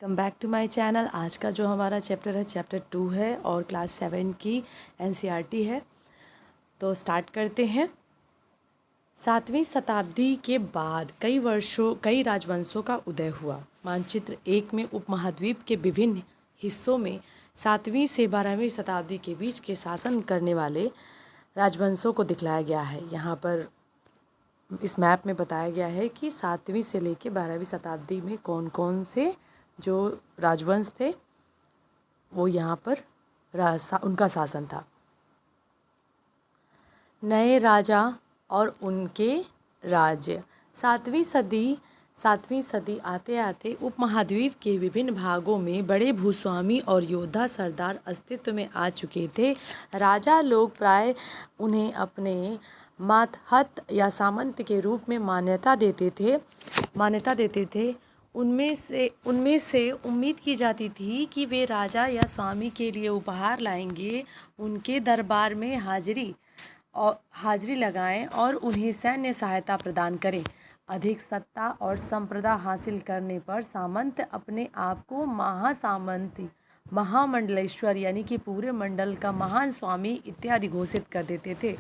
Welcome back to my channel. आज का जो हमारा चैप्टर है चैप्टर 2 है और क्लास 7 की एनसीईआरटी है। तो स्टार्ट करते हैं। 7वीं शताब्दी के बाद कई राजवंशों का उदय हुआ। मानचित्र 1 में उपमहाद्वीप के विभिन्न हिस्सों में 7वीं से 12वीं शताब्दी के बीच के शासन करने वाले राजवंशों को दिखलाया गया है। यहाँ पर इस मैप में बताया गया है कि 7वीं से लेकर 12वीं शताब्दी में कौन कौन से जो राजवंश थे वो यहाँ पर उनका शासन था। नए राजा और उनके राज्य। सातवीं सदी आते आते उपमहाद्वीप के विभिन्न भागों में बड़े भूस्वामी और योद्धा सरदार अस्तित्व में आ चुके थे। राजा लोग प्राय उन्हें अपने मातहत या सामंत के रूप में मान्यता देते थे। उनमें से उम्मीद की जाती थी कि वे राजा या स्वामी के लिए उपहार लाएंगे, उनके दरबार में हाजिरी लगाएं और उन्हें सैन्य सहायता प्रदान करें। अधिक सत्ता और संप्रदा हासिल करने पर सामंत अपने आप को महामंडलेश्वर यानी कि पूरे मंडल का महान स्वामी इत्यादि घोषित कर देते थे।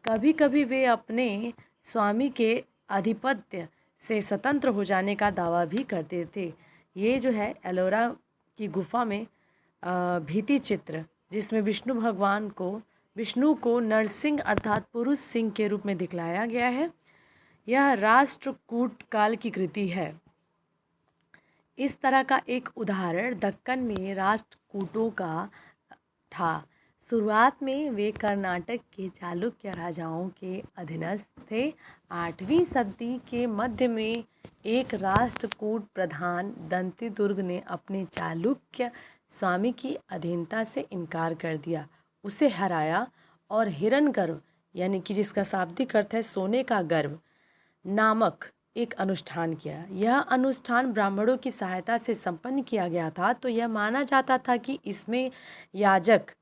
कभी कभी वे अपने स्वामी के आधिपत्य से स्वतंत्र हो जाने का दावा भी करते थे। ये जो है एलोरा की गुफा में भित्ति चित्र, जिसमें विष्णु को नरसिंह अर्थात पुरुष सिंह के रूप में दिखलाया गया है। यह राष्ट्रकूट काल की कृति है। इस तरह का एक उदाहरण दक्कन में राष्ट्रकूटों का था। शुरुआत में वे कर्नाटक के चालुक्य राजाओं के अधीनस्थ थे। 8वीं सदी के मध्य में एक राष्ट्रकूट प्रधान दंतिदुर्ग ने अपने चालुक्य स्वामी की अधीनता से इनकार कर दिया, उसे हराया और हिरण्यगर्भ यानी कि जिसका शाब्दिक अर्थ है सोने का गर्भ नामक एक अनुष्ठान किया। यह अनुष्ठान ब्राह्मणों की सहायता से संपन्न किया गया था। तो यह माना जाता था कि इसमें याजक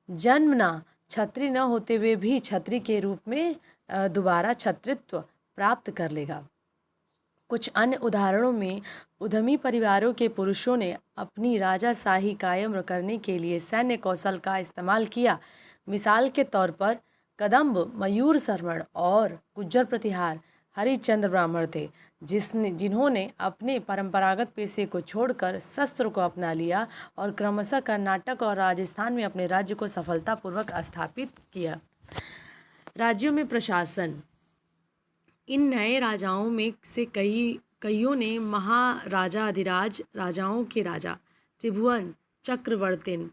जन्मना छत्री न होते हुए भी छत्री के रूप में दोबारा छत्रित्व प्राप्त कर लेगा। कुछ अन्य उदाहरणों में उद्यमी परिवारों के पुरुषों ने अपनी राजाशाही कायम करने के लिए सैन्य कौशल का इस्तेमाल किया। मिसाल के तौर पर कदम्ब मयूर शर्मण और गुज्जर प्रतिहार हरिश्चंद्र ब्राह्मण थे, जिन्होंने अपने परंपरागत पेशे को छोड़कर शस्त्र को अपना लिया और क्रमशः कर्नाटक और राजस्थान में अपने राज्य को सफलतापूर्वक स्थापित किया। राज्यों में प्रशासन। इन नए राजाओं में से कईयों ने महाराजाधिराज राजाओं के राजा, त्रिभुवन चक्रवर्तिन,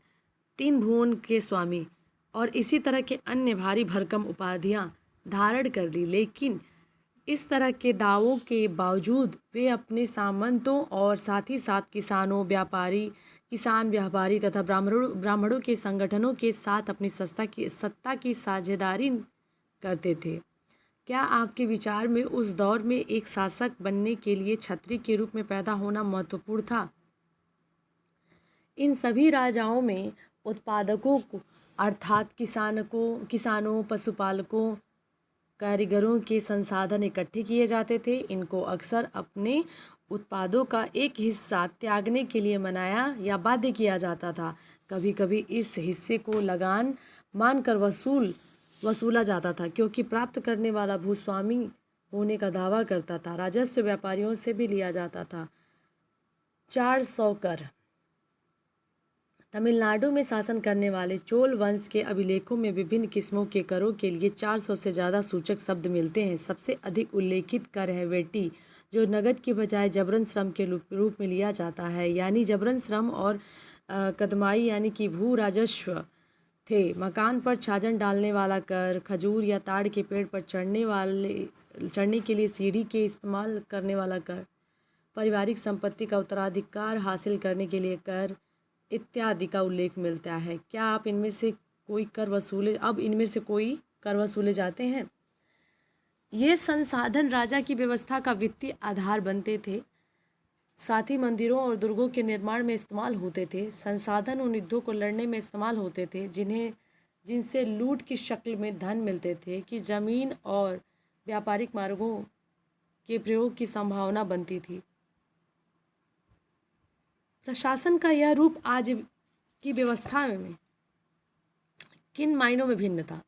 3 भुवन के स्वामी और इसी तरह के अन्य भारी भरकम उपाधियां धारण कर ली। लेकिन इस तरह के दावों के बावजूद वे अपने सामंतों और साथ ही साथ किसान व्यापारी तथा ब्राह्मणों के संगठनों के साथ अपनी सत्ता की साझेदारी करते थे। क्या आपके विचार में उस दौर में एक शासक बनने के लिए छत्री के रूप में पैदा होना महत्वपूर्ण था? इन सभी राजाओं में उत्पादकों को अर्थात किसानों, पशुपालकों, कारीगरों के संसाधन इकट्ठे किए जाते थे। इनको अक्सर अपने उत्पादों का एक हिस्सा त्यागने के लिए मनाया या बाध्य किया जाता था। कभी कभी इस हिस्से को लगान मानकर वसूला जाता था, क्योंकि प्राप्त करने वाला भूस्वामी होने का दावा करता था। राजस्व व्यापारियों से भी लिया जाता था। 400 कर। तमिलनाडु में शासन करने वाले चोल वंश के अभिलेखों में विभिन्न किस्मों के करों के लिए 400 से ज़्यादा सूचक शब्द मिलते हैं। सबसे अधिक उल्लेखित कर है वेटी, जो नगद की बजाय जबरन श्रम के रूप में लिया जाता है, यानी जबरन श्रम, और कदमाई यानी कि भू राजस्व थे। मकान पर छाजन डालने वाला कर, खजूर या ताड़ के पेड़ पर चढ़ने के लिए सीढ़ी के इस्तेमाल करने वाला कर, पारिवारिक संपत्ति का उत्तराधिकार हासिल करने के लिए कर इत्यादि का उल्लेख मिलता है। क्या अब इनमें से कोई कर वसूले जाते हैं? ये संसाधन राजा की व्यवस्था का वित्तीय आधार बनते थे, साथ ही मंदिरों और दुर्गों के निर्माण में इस्तेमाल होते थे। संसाधन उन युद्धों को लड़ने में इस्तेमाल होते थे जिनसे लूट की शक्ल में धन मिलते थे कि जमीन और व्यापारिक मार्गों के प्रयोग की संभावना बनती थी। प्रशासन का यह रूप आज की व्यवस्था में किन मायनों में भिन्न था?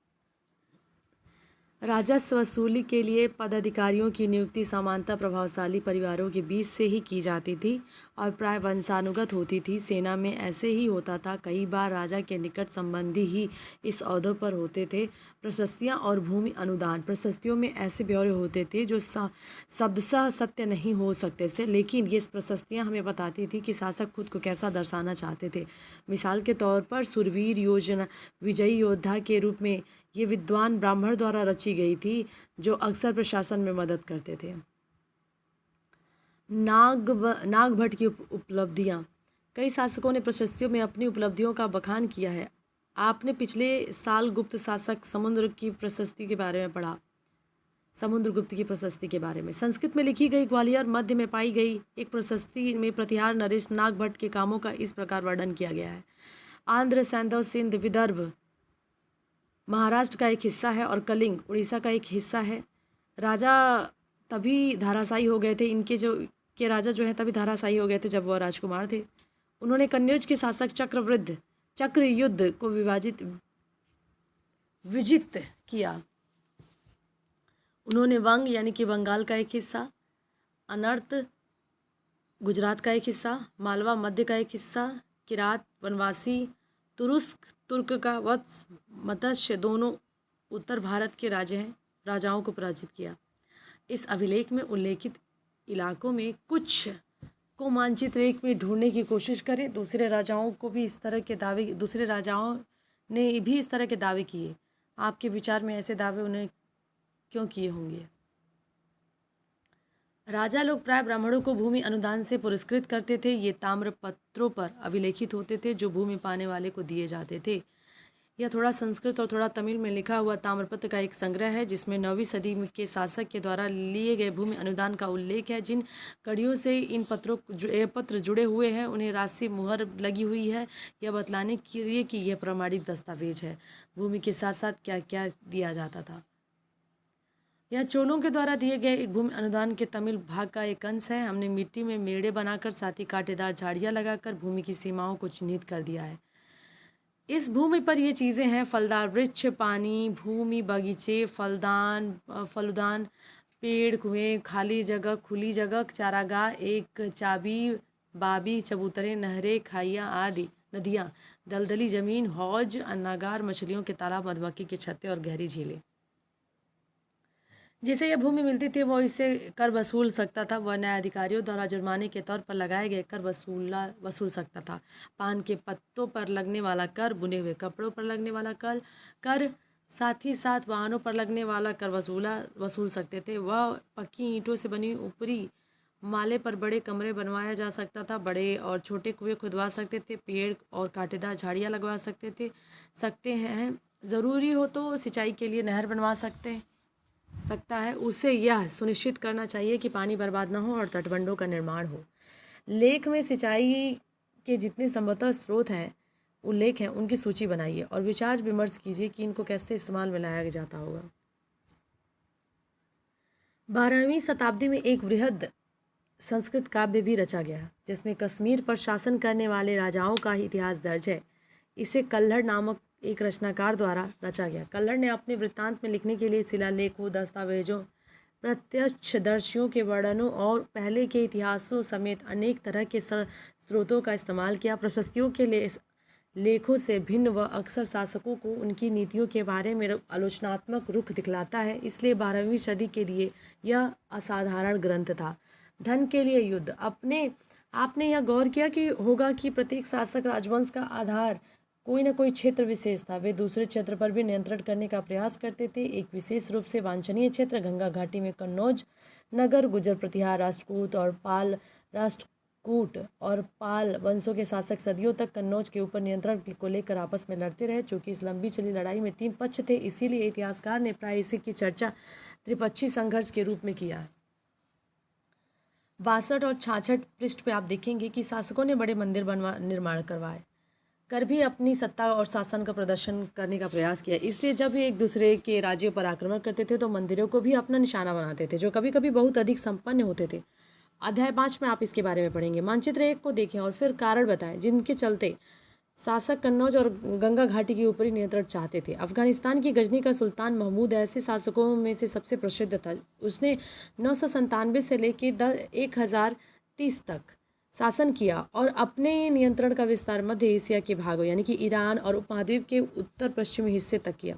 राजस्व वसूली के लिए पदाधिकारियों की नियुक्ति सामान्यतः प्रभावशाली परिवारों के बीच से ही की जाती थी और प्राय वंशानुगत होती थी। सेना में ऐसे ही होता था। कई बार राजा के निकट संबंधी ही इस ओहदों पर होते थे। प्रशस्तियाँ और भूमि अनुदान। प्रशस्तियों में ऐसे ब्यौरे होते थे जो शब्दशः सत्य नहीं हो सकते थे, लेकिन ये प्रशस्तियाँ हमें बताती थी कि शासक खुद को कैसा दर्शाना चाहते थे। मिसाल के तौर पर सूरवीर योजना विजयी योद्धा के रूप में ये विद्वान ब्राह्मण द्वारा रची गई थी, जो अक्सर प्रशासन में मदद करते थे। नागभट्ट की उपलब्धियाँ। कई शासकों ने प्रशस्तियों में अपनी उपलब्धियों का बखान किया है। आपने पिछले साल गुप्त शासक समुद्रगुप्त की प्रशस्ति के बारे में पढ़ा। समुद्रगुप्त की प्रशस्ति के बारे में संस्कृत में लिखी गई ग्वालियर मध्य में पाई गई एक प्रशस्ति में प्रतिहार नरेश नागभट्ट के कामों का इस प्रकार वर्णन किया गया है। आंध्र, सैंधव, सिंध, विदर्भ महाराष्ट्र का एक हिस्सा है और कलिंग उड़ीसा का एक हिस्सा है। राजा तभी धाराशायी हो गए थे, इनके जो के राजा जो हैं तभी धाराशायी हो गए थे जब वह राजकुमार थे। उन्होंने कन्नौज के शासक चक्रयुद्ध को विजित किया। उन्होंने वंग यानी कि बंगाल का एक हिस्सा, अनर्त गुजरात का एक हिस्सा, मालवा मध्य का एक हिस्सा, किरात वनवासी, तुर्क का वत्स, मत्स्य दोनों उत्तर भारत के राजाओं को पराजित किया। इस अभिलेख में उल्लेखित इलाकों में कुछ को मानचित्र एक में ढूंढने की कोशिश करें। दूसरे राजाओं ने भी इस तरह के दावे किए। आपके विचार में ऐसे दावे उन्हें क्यों किए होंगे? राजा लोग प्राय ब्राह्मणों को भूमि अनुदान से पुरस्कृत करते थे। ये ताम्रपत्रों पर अभिलेखित होते थे जो भूमि पाने वाले को दिए जाते थे। यह थोड़ा संस्कृत और थोड़ा तमिल में लिखा हुआ ताम्रपत्र का एक संग्रह है, जिसमें 9वीं सदी के शासक के द्वारा लिए गए भूमि अनुदान का उल्लेख है। जिन कड़ियों से इन पत्र जुड़े हुए हैं उन्हें राशि मुहर लगी हुई है, यह बतलाने के लिए कि यह प्रमाणित दस्तावेज है। भूमि के साथ साथ क्या क्या दिया जाता था। यह चोलों के द्वारा दिए गए एक भूमि अनुदान के तमिल भाग का एक अंश है। हमने मिट्टी में मेड़े बनाकर साथ ही कांटेदार झाड़ियाँ लगाकर भूमि की सीमाओं को चिन्हित कर दिया है। इस भूमि पर ये चीज़ें हैं: फलदार वृक्ष, पानी, भूमि, बगीचे, फलदान, पेड़, कुएं, खाली जगह, खुली जगह, चारागाह, एक चाबी, बाबी, चबूतरे, नहरें, खाइयाँ आदि, नदियाँ, दलदली जमीन, हौज, अन्नागार, मछलियों के तालाब, मधुमक्खी के छत्ते और गहरी झीलें। जिसे यह भूमि मिलती थी वो इससे कर वसूल सकता था। वह न्यायाधिकारियों द्वारा जुर्माने के तौर पर लगाए गए कर वसूल सकता था। पान के पत्तों पर लगने वाला कर, बुने हुए कपड़ों पर लगने वाला कर साथ ही साथ वाहनों पर लगने वाला कर वसूल सकते थे। वह पक्की ईंटों से बनी ऊपरी माले पर बड़े कमरे बनवाया जा सकता था। बड़े और छोटे कुएं खुदवा सकते थे। पेड़ और कांटेदार झाड़ियाँ लगवा सकते हैं। ज़रूरी हो तो सिंचाई के लिए नहर बनवा सकता है। उसे यह सुनिश्चित करना चाहिए कि पानी बर्बाद न हो और तटबंधों का निर्माण हो। लेख में सिंचाई के जितने संभवतः स्रोत हैं उल्लेख हैं उनकी सूची बनाइए और विचार विमर्श कीजिए कि इनको कैसे इस्तेमाल में लाया जाता होगा। 12वीं शताब्दी में एक वृहद संस्कृत काव्य भी रचा गया जिसमें कश्मीर पर शासन करने वाले राजाओं का इतिहास दर्ज है। इसे कल्हड़ नामक एक रचनाकार द्वारा रचा गया। कल्हड़ ने अपने वृत्तांत में लिखने के लिए शिलालेखों, दस्तावेजों, प्रत्यक्षदर्शियों के वर्णनों और पहले के इतिहासों समेत अनेक तरह के स्रोतों का इस्तेमाल किया। प्रशस्तियों के लेखों से भिन्न वह अक्सर शासकों को उनकी नीतियों के बारे में आलोचनात्मक रुख दिखलाता है। इसलिए 12वीं सदी के लिए यह असाधारण ग्रंथ था। धन के लिए युद्ध। आपने यह गौर किया कि होगा कि प्रत्येक शासक राजवंश का आधार कोई न कोई क्षेत्र विशेष था। वे दूसरे क्षेत्र पर भी नियंत्रण करने का प्रयास करते थे। एक विशेष रूप से वांछनीय क्षेत्र गंगा घाटी में कन्नौज नगर, गुजर प्रतिहार राष्ट्रकूट और पाल वंशों के शासक सदियों तक कन्नौज के ऊपर नियंत्रण को लेकर आपस में लड़ते रहे। चूँकि इस लंबी चली लड़ाई में 3 पक्ष थे, इसीलिए इतिहासकार ने प्राय इसी की चर्चा त्रिपक्षीय संघर्ष के रूप में किया है। 62 और 66 पृष्ठ पे आप देखेंगे कि शासकों ने बड़े मंदिर निर्माण करवाए कर भी अपनी सत्ता और शासन का प्रदर्शन करने का प्रयास किया। इसलिए जब वे एक दूसरे के राज्यों पर आक्रमण करते थे तो मंदिरों को भी अपना निशाना बनाते थे, जो कभी कभी बहुत अधिक संपन्न होते थे। अध्याय 5 में आप इसके बारे में पढ़ेंगे। मानचित्र 1 को देखें और फिर कारण बताएं जिनके चलते शासक कन्नौज और गंगा घाटी के ऊपरी नियंत्रण चाहते थे। अफगानिस्तान की गजनी का सुल्तान महमूद ऐसे शासकों में से सबसे प्रसिद्ध था। उसने 997 से लेकर 1030 तक शासन किया और अपने नियंत्रण का विस्तार मध्य एशिया के भागों यानी कि ईरान और उपमहाद्वीप के उत्तर पश्चिमी हिस्से तक किया।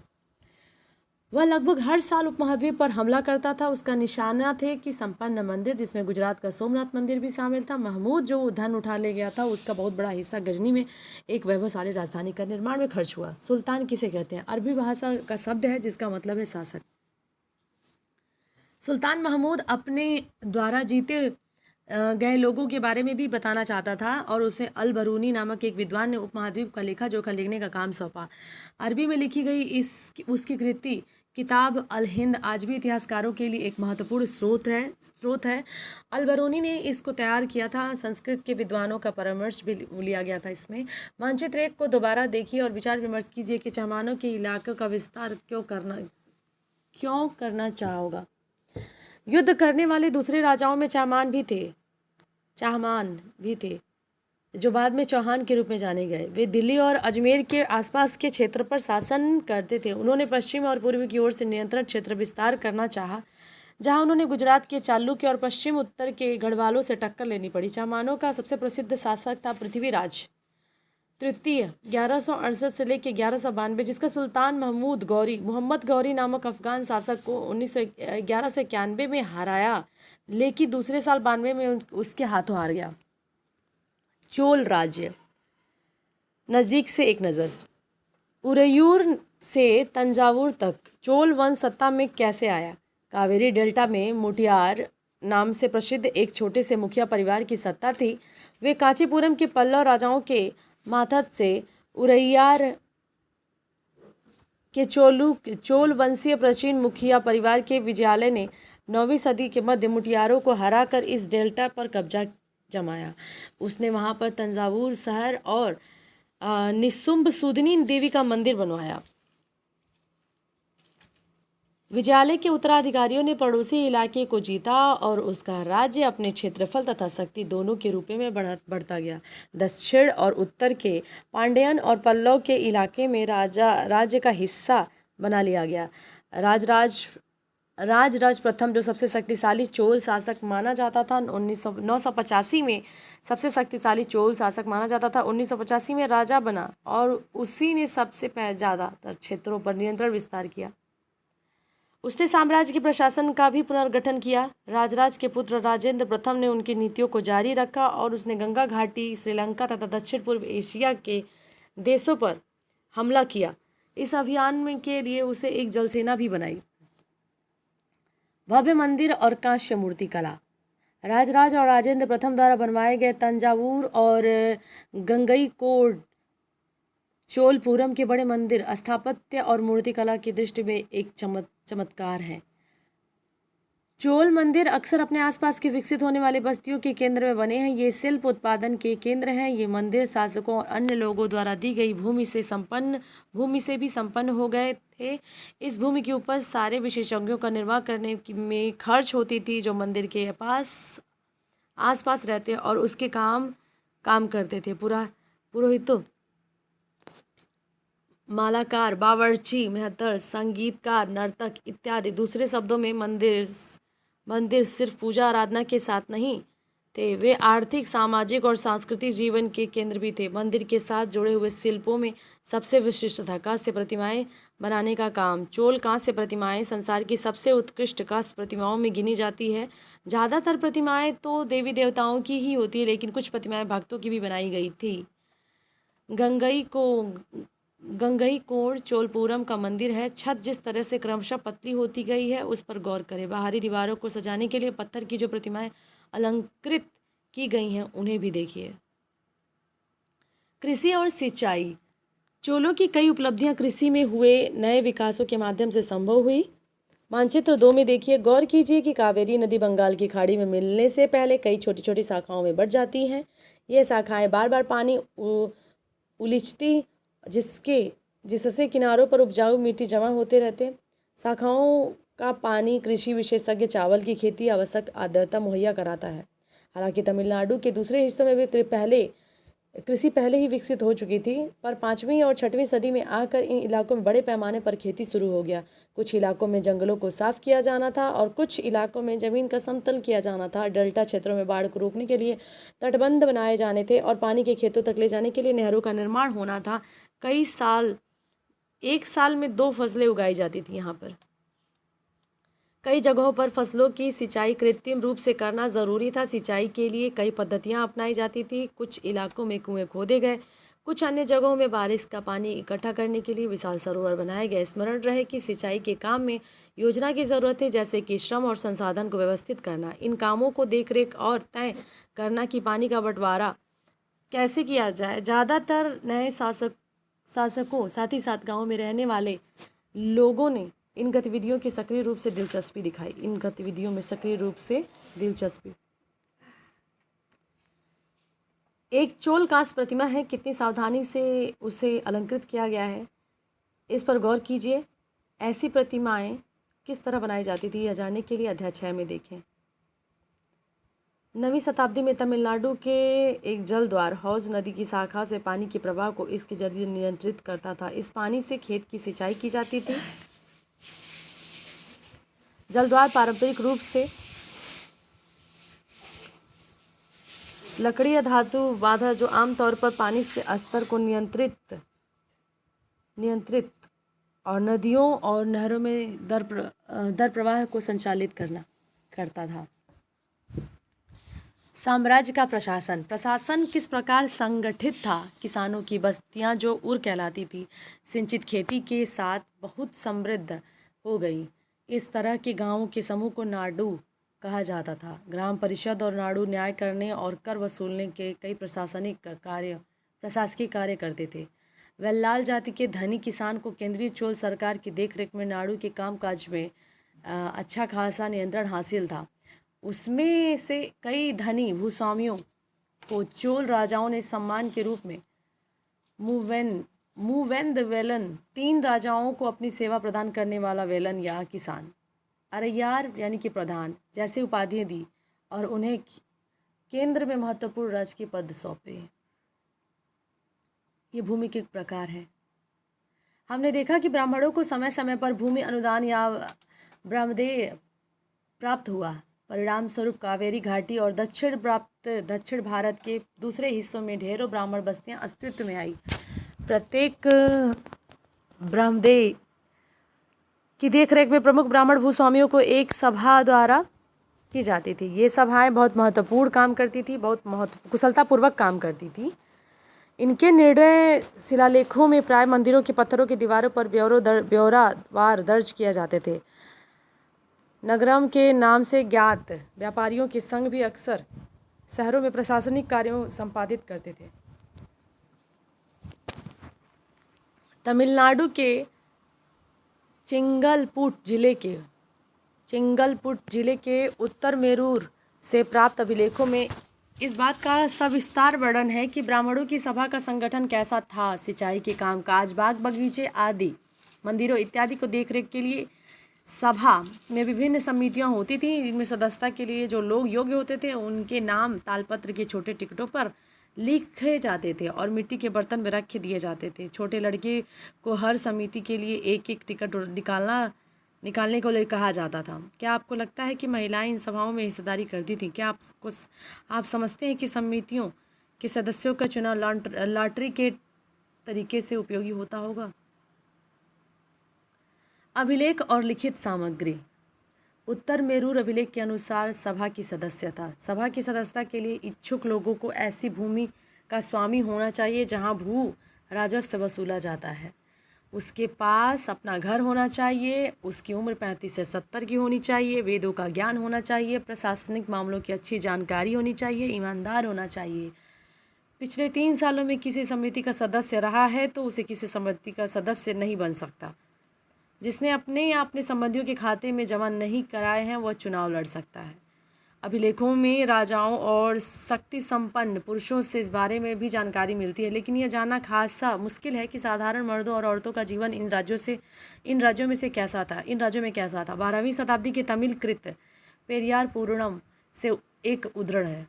वह लगभग हर साल उपमहाद्वीप पर हमला करता था। उसका निशाना थे कि संपन्न मंदिर, जिसमें गुजरात का सोमनाथ मंदिर भी शामिल था। महमूद जो धन उठा ले गया था उसका बहुत बड़ा हिस्सा गजनी में एक वैभवशाली राजधानी का निर्माण में खर्च हुआ। सुल्तान किसे कहते हैं? अरबी भाषा का शब्द है जिसका मतलब है शासक। सुल्तान महमूद अपने द्वारा जीते गए लोगों के बारे में भी बताना चाहता था और उसे अल बरूनी नामक एक विद्वान ने उपमहाद्वीप का लेखा जोखा लिखने का काम सौंपा। अरबी में लिखी गई उसकी कृति किताब अल हिंद आज भी इतिहासकारों के लिए एक महत्वपूर्ण स्रोत है। अल बरूनी ने इसको तैयार किया था। संस्कृत के विद्वानों का परामर्श भी लिया गया था इसमें। मानचित्र 1 को दोबारा देखिए और विचार विमर्श कीजिए कि चामानों के इलाकों का विस्तार क्यों करना चाहोगा। युद्ध करने वाले दूसरे राजाओं में चाहमान भी थे जो बाद में चौहान के रूप में जाने गए। वे दिल्ली और अजमेर के आसपास के क्षेत्र पर शासन करते थे। उन्होंने पश्चिम और पूर्व की ओर से नियंत्रण क्षेत्र विस्तार करना चाहा, जहां उन्होंने गुजरात के चालुक्य और पश्चिम उत्तर के गढ़वालों से टक्कर लेनी पड़ी। चामानों का सबसे प्रसिद्ध शासक था पृथ्वीराज तृतीय 1168 से लेकर 1192, जिसका सुल्तान मोहम्मद गौरी नामक अफगान शासक को 1191 में हराया, लेकिन दूसरे साल 92 में उसके हाथों हार गया। चोल राज्य नज़दीक से एक नज़र। उरैयूर से तंजावुर तक चोल वंश सत्ता में कैसे आया? कावेरी डेल्टा में मुटियार नाम से प्रसिद्ध एक छोटे से मुखिया परिवार की सत्ता थी। वे कांचीपुरम के पल्लव राजाओं के मातहत से उरैयार के चोल वंशीय प्राचीन मुखिया परिवार के विजयालय ने 9वीं सदी के मध्य मुटियारों को हराकर इस डेल्टा पर कब्जा जमाया। उसने वहां पर तंजावुर शहर और निशुंभ सूदिनी देवी का मंदिर बनवाया। विजयालय के उत्तराधिकारियों ने पड़ोसी इलाके को जीता और उसका राज्य अपने क्षेत्रफल तथा शक्ति दोनों के रूप में बढ़ता गया। दक्षिण और उत्तर के पांड्यन और पल्लव के इलाके में राज्य का हिस्सा बना लिया गया। राजराज प्रथम जो सबसे शक्तिशाली चोल शासक माना जाता था 985 में सबसे शक्तिशाली चोल शासक माना जाता था 1985 में राजा बना और उसी ने सबसे ज़्यादातर क्षेत्रों पर नियंत्रण विस्तार किया। उसने साम्राज्य के प्रशासन का भी पुनर्गठन किया। राजराज के पुत्र राजेंद्र प्रथम ने उनकी नीतियों को जारी रखा और उसने गंगा घाटी, श्रीलंका तथा दक्षिण पूर्व एशिया के देशों पर हमला किया। इस अभियान में के लिए उसे एक जलसेना भी बनाई। भव्य मंदिर और कांस्य मूर्ति कला। राजराज और राजेंद्र प्रथम द्वारा बनवाए गए तंजावुर और गंगईकोंड चोलपुरम के बड़े मंदिर स्थापत्य और मूर्तिकला की दृष्टि में एक चमत्कार है। चोल मंदिर अक्सर अपने आसपास के विकसित होने वाली बस्तियों के केंद्र में बने हैं। ये शिल्प उत्पादन के केंद्र हैं। ये मंदिर शासकों और अन्य लोगों द्वारा दी गई भूमि से भी संपन्न हो गए थे। इस भूमि की उपज सारे विशेषज्ञों का निर्वाह करने में खर्च होती थी, जो मंदिर के आसपास रहते और उसके काम करते थे। पुरोहितों, मालाकार, बावर्ची, मेहतर, संगीतकार, नर्तक इत्यादि। दूसरे शब्दों में मंदिर सिर्फ पूजा आराधना के साथ नहीं थे, वे आर्थिक, सामाजिक और सांस्कृतिक जीवन के केंद्र भी थे। मंदिर के साथ जुड़े हुए शिल्पों में सबसे विशिष्ट था कांस्य प्रतिमाएं बनाने का काम। चोल कांस्य प्रतिमाएं संसार की सबसे उत्कृष्ट कांस्य प्रतिमाओं में गिनी जाती है। ज़्यादातर प्रतिमाएं तो देवी देवताओं की ही होती है, लेकिन कुछ प्रतिमाएं भक्तों की भी बनाई गई थी। गंगईकोंड चोलपुरम का मंदिर है। छत जिस तरह से क्रमशः पतली होती गई है उस पर गौर करें। बाहरी दीवारों को सजाने के लिए पत्थर की जो प्रतिमाएं अलंकृत की गई हैं उन्हें भी देखिए। कृषि और सिंचाई। चोलों की कई उपलब्धियां कृषि में हुए नए विकासों के माध्यम से संभव हुई। मानचित्र 2 में देखिए। गौर कीजिए कि कावेरी नदी बंगाल की खाड़ी में मिलने से पहले कई छोटी छोटी शाखाओं में बढ़ जाती हैं। ये शाखाएं बार बार पानी उलीचती, जिससे किनारों पर उपजाऊ मिट्टी जमा होते रहते। शाखाओं का पानी कृषि विशेषज्ञ चावल की खेती आवश्यक आर्द्रता मुहैया कराता है। हालांकि तमिलनाडु के दूसरे हिस्सों में भी कृषि पहले ही विकसित हो चुकी थी, पर 5वीं और 6वीं सदी में आकर इन इलाकों में बड़े पैमाने पर खेती शुरू हो गया। कुछ इलाकों में जंगलों को साफ किया जाना था और कुछ इलाकों में ज़मीन का समतल किया जाना था। डेल्टा क्षेत्रों में बाढ़ को रोकने के लिए तटबंध बनाए जाने थे और पानी के खेतों तक ले जाने के लिए नहरों का निर्माण होना था। एक साल में 2 फसलें उगाई जाती थी यहाँ पर। कई जगहों पर फसलों की सिंचाई कृत्रिम रूप से करना ज़रूरी था। सिंचाई के लिए कई पद्धतियां अपनाई जाती थी। कुछ इलाकों में कुएं खोदे गए, कुछ अन्य जगहों में बारिश का पानी इकट्ठा करने के लिए विशाल सरोवर बनाए गए। स्मरण रहे कि सिंचाई के काम में योजना की ज़रूरत है, जैसे कि श्रम और संसाधन को व्यवस्थित करना। इन कामों को देखरेख और तय करना कि पानी का बंटवारा कैसे किया जाए। ज़्यादातर नए शासकों साथ ही साथ गाँव में रहने वाले लोगों ने इन गतिविधियों में सक्रिय रूप से दिलचस्पी। एक चोल कांस्य प्रतिमा है, कितनी सावधानी से उसे अलंकृत किया गया है, इस पर गौर कीजिए। ऐसी प्रतिमाएं किस तरह बनाई जाती थी, यह जानने के लिए अध्याय 6 में देखें। 9वीं शताब्दी में तमिलनाडु के एक जल द्वार हौज नदी की शाखा से पानी के प्रवाह को इसके जरिए नियंत्रित करता था। इस पानी से खेत की सिंचाई की जाती थी। जलद्वार पारंपरिक रूप से लकड़ी या धातु बाधा, जो आमतौर पर पानी से स्तर को नियंत्रित और नदियों और नहरों में दर प्रवाह को संचालित करता था। साम्राज्य का प्रशासन किस प्रकार संगठित था। किसानों की बस्तियां जो उर कहलाती थी, सिंचित खेती के साथ बहुत समृद्ध हो गई। इस तरह के गांवों के समूह को नाडु कहा जाता था। ग्राम परिषद और नाडु न्याय करने और कर वसूलने के कई प्रशासकीय कार्य करते थे। वेल्लाल जाति के धनी किसान को केंद्रीय चोल सरकार की देखरेख में नाडु के कामकाज में अच्छा खासा नियंत्रण हासिल था। उसमें से कई धनी भूस्वामियों को चोल राजाओं ने सम्मान के रूप में मूवेंदवेलन, 3 राजाओं को अपनी सेवा प्रदान करने वाला वेलन या किसान, अरैयार यानी कि प्रधान जैसे उपाधियां दी और उन्हें केंद्र में महत्वपूर्ण राजकीय पद सौंपे। ये भूमि के प्रकार हैं। हमने देखा कि ब्राह्मणों को समय समय पर भूमि अनुदान या ब्रह्मदेय प्राप्त हुआ। परिणाम स्वरूप कावेरी घाटी और दक्षिण भारत के दूसरे हिस्सों में ढेरों ब्राह्मण बस्तियां अस्तित्व में आई। प्रत्येक ब्रह्मदेय की देखरेख में प्रमुख ब्राह्मण भूस्वामियों को एक सभा द्वारा की जाती थी। ये सभाएं बहुत महत्वपूर्ण काम करती थी, बहुत कुशलतापूर्वक काम करती थी। इनके निर्णय शिलालेखों में प्राय मंदिरों के पत्थरों की दीवारों पर ब्यौरावार दर्ज किए जाते थे। नगरम के नाम से ज्ञात व्यापारियों के संघ भी अक्सर शहरों में प्रशासनिक कार्यों संपादित करते थे। तमिलनाडु के चिंगलपुट जिले के उत्तर मेरूर से प्राप्त अभिलेखों में इस बात का सविस्तार वर्णन है कि ब्राह्मणों की सभा का संगठन कैसा था। सिंचाई के कामकाज, बाग बगीचे आदि, मंदिरों इत्यादि को देखरेख के लिए सभा में विभिन्न समितियां होती थी। इनमें सदस्यता के लिए जो लोग योग्य होते थे उनके नाम तालपत्र के छोटे टिकटों पर लिखे जाते थे और मिट्टी के बर्तन में रख दिए जाते थे। छोटे लड़के को हर समिति के लिए एक एक टिकट निकालने को लिए कहा जाता था। क्या आपको लगता है कि महिलाएं इन सभाओं में हिस्सेदारी करती थीं? क्या आप समझते हैं कि समितियों के सदस्यों का चुनाव लॉटरी के तरीके से उपयोगी होता होगा? अभिलेख और लिखित सामग्री। उत्तर मेरूर अभिलेख के अनुसार सभा की सदस्यता के लिए इच्छुक लोगों को ऐसी भूमि का स्वामी होना चाहिए जहां भू राजस्व वसूला जाता है। उसके पास अपना घर होना चाहिए। उसकी उम्र 35 से 70 की होनी चाहिए। वेदों का ज्ञान होना चाहिए। प्रशासनिक मामलों की अच्छी जानकारी होनी चाहिए। ईमानदार होना चाहिए। पिछले 3 सालों में किसी समिति का सदस्य रहा है तो उसे किसी समिति का सदस्य नहीं बन सकता। जिसने अपने या अपने संबंधियों के खाते में जमा नहीं कराए हैं वह चुनाव लड़ सकता है। अभिलेखों में राजाओं और शक्ति संपन्न पुरुषों से इस बारे में भी जानकारी मिलती है, लेकिन यह जानना खासा मुश्किल है कि साधारण मर्दों और औरतों का जीवन इन राज्यों में कैसा था। 12वीं शताब्दी के तमिल कृत पेरियार पूर्णम से एक उद्धरण है।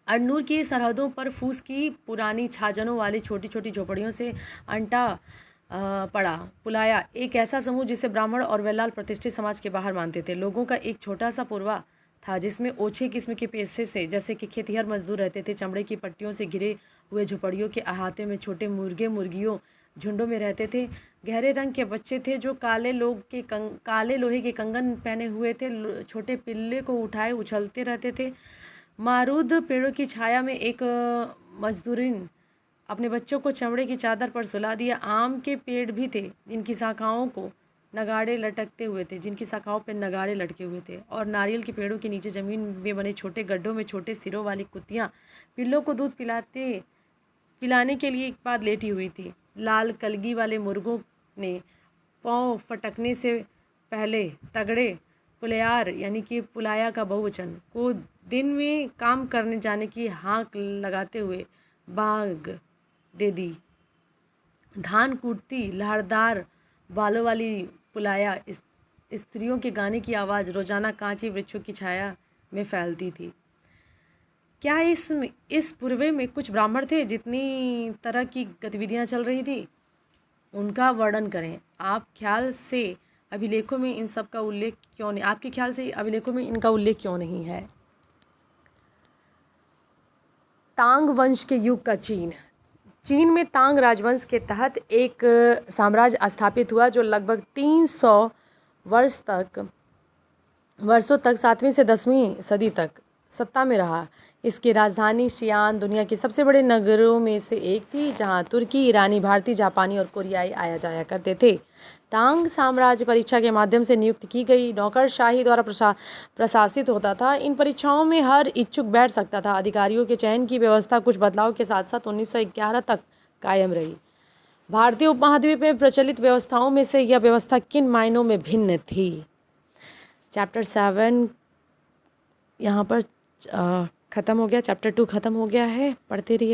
अरनूर की सरहदों पर फूस की पुरानी छाजनों वाली छोटी छोटी झोपड़ियों से अंटा पड़ा पुलाया एक ऐसा समूह जिसे ब्राह्मण और वेलाल प्रतिष्ठित समाज के बाहर मानते थे। लोगों का एक छोटा सा पुरवा था जिसमें ओछे किस्म के पेशे से जैसे कि खेतिहर मजदूर रहते थे। चमड़े की पट्टियों से घिरे हुए झोपड़ियों के अहाते में छोटे मुर्गे मुर्गियों झुंडों में रहते थे। गहरे रंग के बच्चे थे जो काले लोहे के कंगन पहने हुए थे। छोटे पिल्ले को उठाए उछलते रहते थे। मारूद पेड़ों की छाया में एक मजदूरिन अपने बच्चों को चमड़े की चादर पर सुला दिया। आम के पेड़ भी थे जिनकी शाखाओं पे नगाड़े लटके हुए थे और नारियल के पेड़ों के नीचे जमीन में बने छोटे गड्ढों में छोटे सिरों वाली कुत्तियाँ पिल्लों को दूध पिलाने के लिए एक बाद लेटी हुई थी। लाल कलगी वाले मुर्गों ने पाँव फटकने से पहले तगड़े पुलयार यानी कि पुलाया का बहुवचन को दिन में काम करने जाने की हाँक लगाते हुए भाग दे दी। धान कूटती लहरदार बालों वाली पुलाया स्त्रियों के गाने की आवाज़ रोजाना कांची वृक्षों की छाया में फैलती थी। क्या इस पूर्वे में कुछ ब्राह्मण थे जितनी तरह की गतिविधियां चल रही थी, उनका वर्णन करें। आपके ख्याल से अभिलेखों में इनका उल्लेख क्यों नहीं है? तांग वंश के युग का चीन में तांग राजवंश के तहत एक साम्राज्य स्थापित हुआ जो लगभग 300 वर्षों तक 7वीं से 10वीं सदी तक सत्ता में रहा। इसकी राजधानी शियान दुनिया के सबसे बड़े नगरों में से एक थी जहां तुर्की, ईरानी, भारतीय, जापानी और कोरियाई आया जाया करते थे। तांग साम्राज्य परीक्षा के माध्यम से नियुक्त की गई नौकरशाही द्वारा प्रशासित होता था। इन परीक्षाओं में हर इच्छुक बैठ सकता था। अधिकारियों के चयन की व्यवस्था कुछ बदलाव के साथ साथ 1911 तक कायम रही। भारतीय उपमहाद्वीप में प्रचलित व्यवस्थाओं में से यह व्यवस्था किन मायनों में भिन्न थी? चैप्टर 7 यहाँ पर ख़त्म हो गया। चैप्टर 2 ख़त्म हो गया है। पढ़ते रहिए।